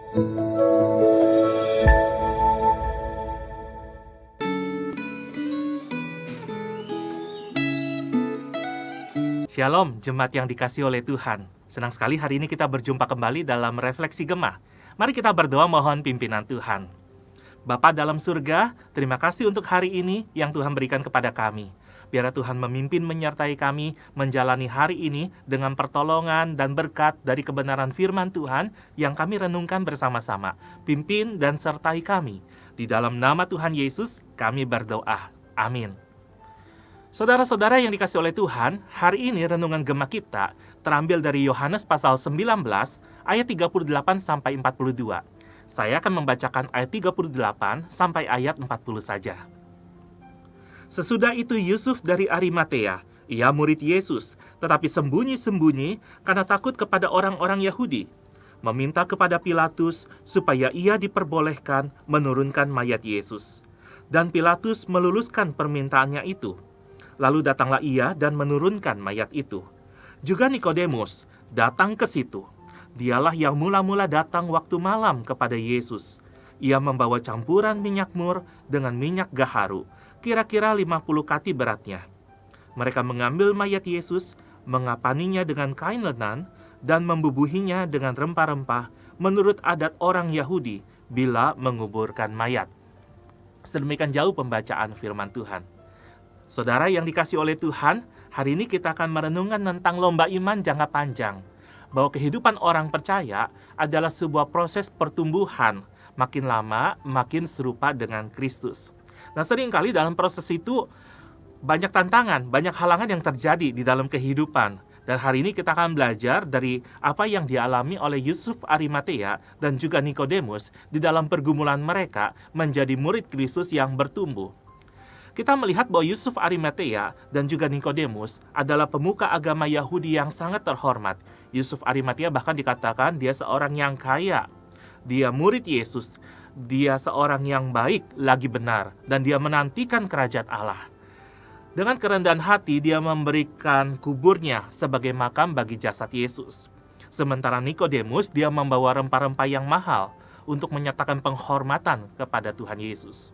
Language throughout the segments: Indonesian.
Shalom, jemaat yang dikasihi oleh Tuhan. Senang sekali hari ini kita berjumpa kembali dalam Refleksi Gemah. Mari kita berdoa mohon pimpinan Tuhan. Bapa dalam surga, terima kasih untuk hari ini yang Tuhan berikan kepada kami. Biarlah Tuhan memimpin menyertai kami menjalani hari ini dengan pertolongan dan berkat dari kebenaran firman Tuhan yang kami renungkan bersama-sama. Pimpin dan sertai kami. Di dalam nama Tuhan Yesus, kami berdoa. Amin. Saudara-saudara yang dikasihi oleh Tuhan, hari ini renungan Gemah kita terambil dari Yohanes pasal 19 ayat 38 sampai 42. Saya akan membacakan ayat 38 sampai ayat 40 saja. Sesudah itu Yusuf dari Arimatea, ia murid Yesus, tetapi sembunyi-sembunyi karena takut kepada orang-orang Yahudi, meminta kepada Pilatus supaya ia diperbolehkan menurunkan mayat Yesus. Dan Pilatus meluluskan permintaannya itu. Lalu datanglah ia dan menurunkan mayat itu. Juga Nikodemus datang ke situ. Dialah yang mula-mula datang waktu malam kepada Yesus. Ia membawa campuran minyak mur dengan minyak gaharu, kira-kira 50 kati beratnya. Mereka mengambil mayat Yesus, mengapaninya dengan kain lenan, dan membubuhinya dengan rempah-rempah menurut adat orang Yahudi bila menguburkan mayat. Sedemikian jauh pembacaan firman Tuhan. Saudara yang dikasihi oleh Tuhan, hari ini kita akan merenungkan tentang lomba iman jangka panjang. Bahwa kehidupan orang percaya adalah sebuah proses pertumbuhan, makin lama makin serupa dengan Kristus. Nah, seringkali dalam proses itu banyak tantangan, banyak halangan yang terjadi di dalam kehidupan. Dan hari ini kita akan belajar dari apa yang dialami oleh Yusuf Arimatea dan juga Nikodemus di dalam pergumulan mereka menjadi murid Kristus yang bertumbuh. Kita melihat bahwa Yusuf Arimatea dan juga Nikodemus adalah pemuka agama Yahudi yang sangat terhormat. Yusuf Arimatea bahkan dikatakan dia seorang yang kaya. Dia murid Yesus. Dia seorang yang baik, lagi benar. Dan dia menantikan kerajaan Allah. Dengan kerendahan hati, dia memberikan kuburnya sebagai makam bagi jasad Yesus. Sementara Nikodemus, dia membawa rempah-rempah yang mahal untuk menyatakan penghormatan kepada Tuhan Yesus.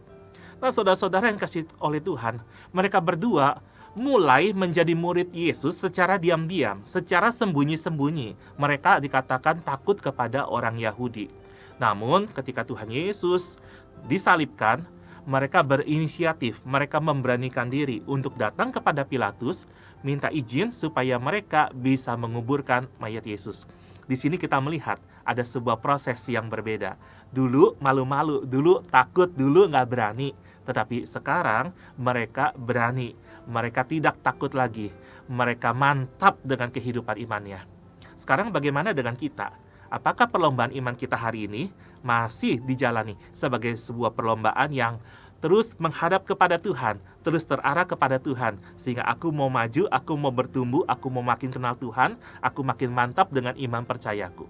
Nah, saudara-saudara yang kasih oleh Tuhan, mereka berdua mulai menjadi murid Yesus secara diam-diam, secara sembunyi-sembunyi. Mereka dikatakan takut kepada orang Yahudi. Namun, ketika Tuhan Yesus disalibkan, mereka berinisiatif, mereka memberanikan diri untuk datang kepada Pilatus, minta izin supaya mereka bisa menguburkan mayat Yesus. Di sini kita melihat ada sebuah proses yang berbeda. Dulu malu-malu, dulu takut, dulu nggak berani. Tetapi sekarang mereka berani. Mereka tidak takut lagi. Mereka mantap dengan kehidupan imannya. Sekarang bagaimana dengan kita? Apakah perlombaan iman kita hari ini masih dijalani sebagai sebuah perlombaan yang terus menghadap kepada Tuhan, terus terarah kepada Tuhan, sehingga aku mau maju, aku mau bertumbuh, aku mau makin kenal Tuhan, aku makin mantap dengan iman percayaku.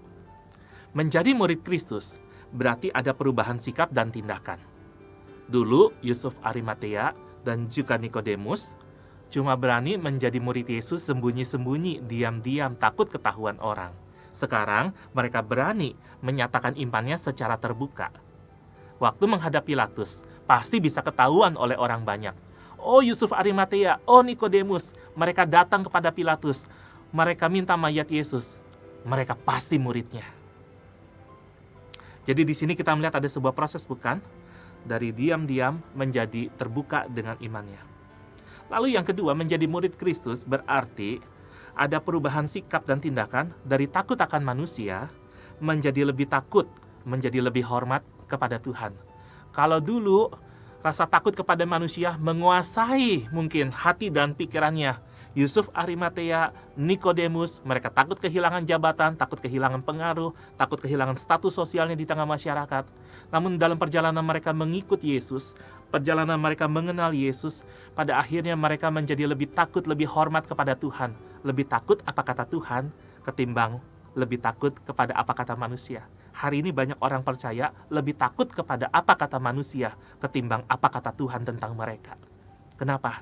Menjadi murid Kristus berarti ada perubahan sikap dan tindakan. Dulu Yusuf Arimatea dan juga Nikodemus cuma berani menjadi murid Yesus sembunyi-sembunyi, diam-diam, takut ketahuan orang. Sekarang mereka berani menyatakan imannya secara terbuka. Waktu menghadap Pilatus, pasti bisa ketahuan oleh orang banyak. Oh Yusuf Arimatea, oh Nikodemus, mereka datang kepada Pilatus. Mereka minta mayat Yesus. Mereka pasti muridnya. Jadi di sini kita melihat ada sebuah proses, bukan? Dari diam-diam menjadi terbuka dengan imannya. Lalu yang kedua, menjadi murid Kristus berarti ada perubahan sikap dan tindakan dari takut akan manusia menjadi lebih takut, menjadi lebih hormat kepada Tuhan. Kalau dulu rasa takut kepada manusia menguasai mungkin hati dan pikirannya, Yusuf Arimatea, Nikodemus, mereka takut kehilangan jabatan, takut kehilangan pengaruh, takut kehilangan status sosialnya di tengah masyarakat. Namun dalam perjalanan mereka mengikut Yesus, perjalanan mereka mengenal Yesus, pada akhirnya mereka menjadi lebih takut, lebih hormat kepada Tuhan. Lebih takut apa kata Tuhan ketimbang lebih takut kepada apa kata manusia. Hari ini banyak orang percaya lebih takut kepada apa kata manusia ketimbang apa kata Tuhan tentang mereka. Kenapa?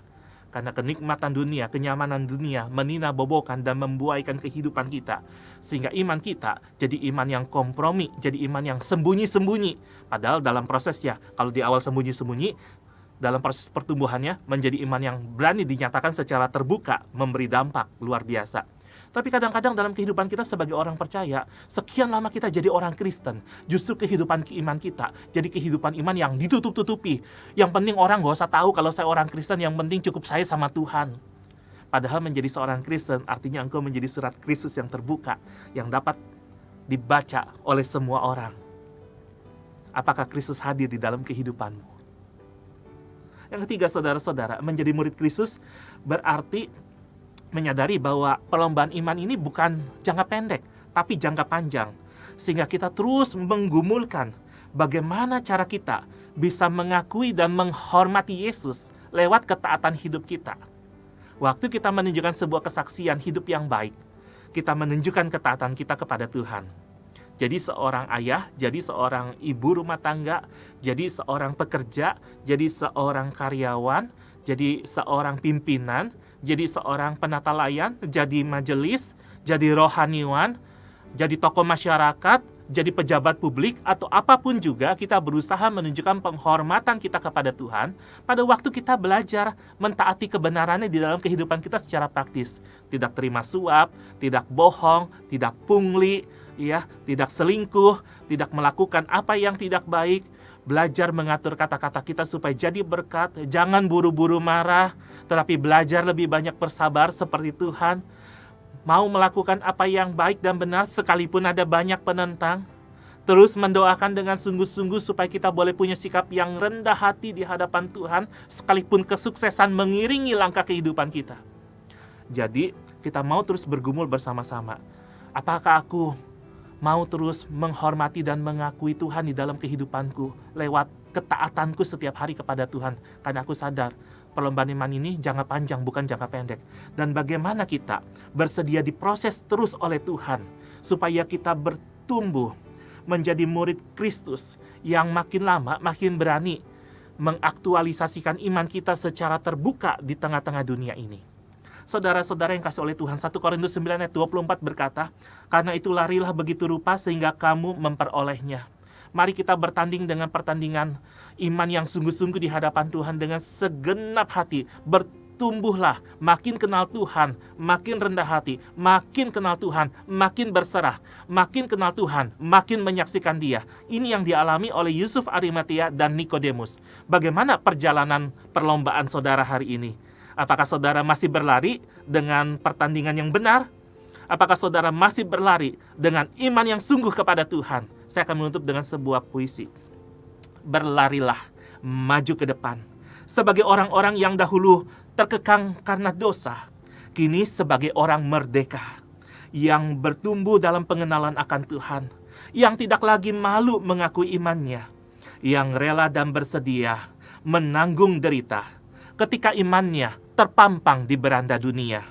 Karena kenikmatan dunia, kenyamanan dunia menina-bobokan dan membuaikan kehidupan kita. Sehingga iman kita jadi iman yang kompromi, jadi iman yang sembunyi-sembunyi. Padahal dalam prosesnya, kalau di awal sembunyi-sembunyi, dalam proses pertumbuhannya menjadi iman yang berani dinyatakan secara terbuka, memberi dampak luar biasa. Tapi kadang-kadang dalam kehidupan kita sebagai orang percaya, sekian lama kita jadi orang Kristen, justru kehidupan iman kita jadi kehidupan iman yang ditutup-tutupi. Yang penting orang gak usah tahu kalau saya orang Kristen, yang penting cukup saya sama Tuhan. Padahal menjadi seorang Kristen artinya engkau menjadi surat Kristus yang terbuka, yang dapat dibaca oleh semua orang. Apakah Kristus hadir di dalam kehidupanmu? Yang ketiga, saudara-saudara, menjadi murid Kristus berarti menyadari bahwa perlombaan iman ini bukan jangka pendek, tapi jangka panjang. Sehingga kita terus menggumulkan bagaimana cara kita bisa mengakui dan menghormati Yesus lewat ketaatan hidup kita. Waktu kita menunjukkan sebuah kesaksian hidup yang baik, kita menunjukkan ketaatan kita kepada Tuhan. Jadi seorang ayah, jadi seorang ibu rumah tangga, jadi seorang pekerja, jadi seorang karyawan, jadi seorang pimpinan, jadi seorang penata layan, jadi majelis, jadi rohaniwan, jadi tokoh masyarakat, jadi pejabat publik, atau apapun juga kita berusaha menunjukkan penghormatan kita kepada Tuhan pada waktu kita belajar mentaati kebenarannya di dalam kehidupan kita secara praktis. Tidak terima suap, tidak bohong, tidak pungli, tidak selingkuh, tidak melakukan apa yang tidak baik. Belajar mengatur kata-kata kita supaya jadi berkat. Jangan buru-buru marah, tetapi belajar lebih banyak bersabar seperti Tuhan. Mau melakukan apa yang baik dan benar sekalipun ada banyak penentang. Terus mendoakan dengan sungguh-sungguh supaya kita boleh punya sikap yang rendah hati di hadapan Tuhan, sekalipun kesuksesan mengiringi langkah kehidupan kita. Jadi, kita mau terus bergumul bersama-sama. Apakah aku mau terus menghormati dan mengakui Tuhan di dalam kehidupanku lewat ketaatanku setiap hari kepada Tuhan? Karena aku sadar perlombaan iman ini jangka panjang, bukan jangka pendek. Dan bagaimana kita bersedia diproses terus oleh Tuhan supaya kita bertumbuh menjadi murid Kristus yang makin lama makin berani mengaktualisasikan iman kita secara terbuka di tengah-tengah dunia ini. Saudara-saudara yang kasih oleh Tuhan, 1 Korintus 9 ayat 24 berkata, "Karena itu larilah begitu rupa sehingga kamu memperolehnya." Mari kita bertanding dengan pertandingan iman yang sungguh-sungguh di hadapan Tuhan dengan segenap hati. Bertumbuhlah, makin kenal Tuhan, makin rendah hati, makin kenal Tuhan, makin berserah, makin kenal Tuhan, makin menyaksikan Dia. Ini yang dialami oleh Yusuf Arimatea dan Nikodemus. Bagaimana perjalanan perlombaan saudara hari ini? Apakah saudara masih berlari dengan pertandingan yang benar? Apakah saudara masih berlari dengan iman yang sungguh kepada Tuhan? Saya akan menutup dengan sebuah puisi. Berlarilah, maju ke depan. Sebagai orang-orang yang dahulu terkekang karena dosa, kini sebagai orang merdeka, yang bertumbuh dalam pengenalan akan Tuhan, yang tidak lagi malu mengakui imannya, yang rela dan bersedia menanggung derita, ketika imannya terpampang di beranda dunia.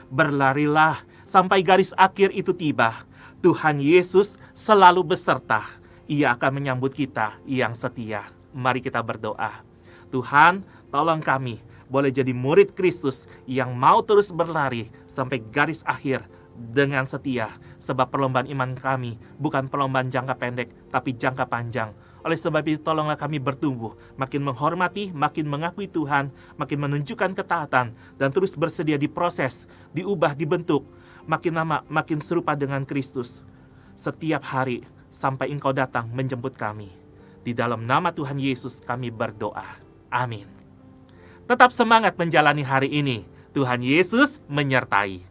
Berlarilah sampai garis akhir itu tiba. Tuhan Yesus selalu beserta. Ia akan menyambut kita yang setia. Mari kita berdoa. Tuhan, tolong kami boleh jadi murid Kristus yang mau terus berlari sampai garis akhir dengan setia. Sebab perlombaan iman kami bukan perlombaan jangka pendek, tapi jangka panjang. Oleh sebab itu tolonglah kami bertumbuh, makin menghormati, makin mengakui Tuhan, makin menunjukkan ketaatan, dan terus bersedia diproses, diubah, dibentuk, makin lama makin serupa dengan Kristus. Setiap hari sampai Engkau datang menjemput kami. Di dalam nama Tuhan Yesus kami berdoa. Amin. Tetap semangat menjalani hari ini. Tuhan Yesus menyertai.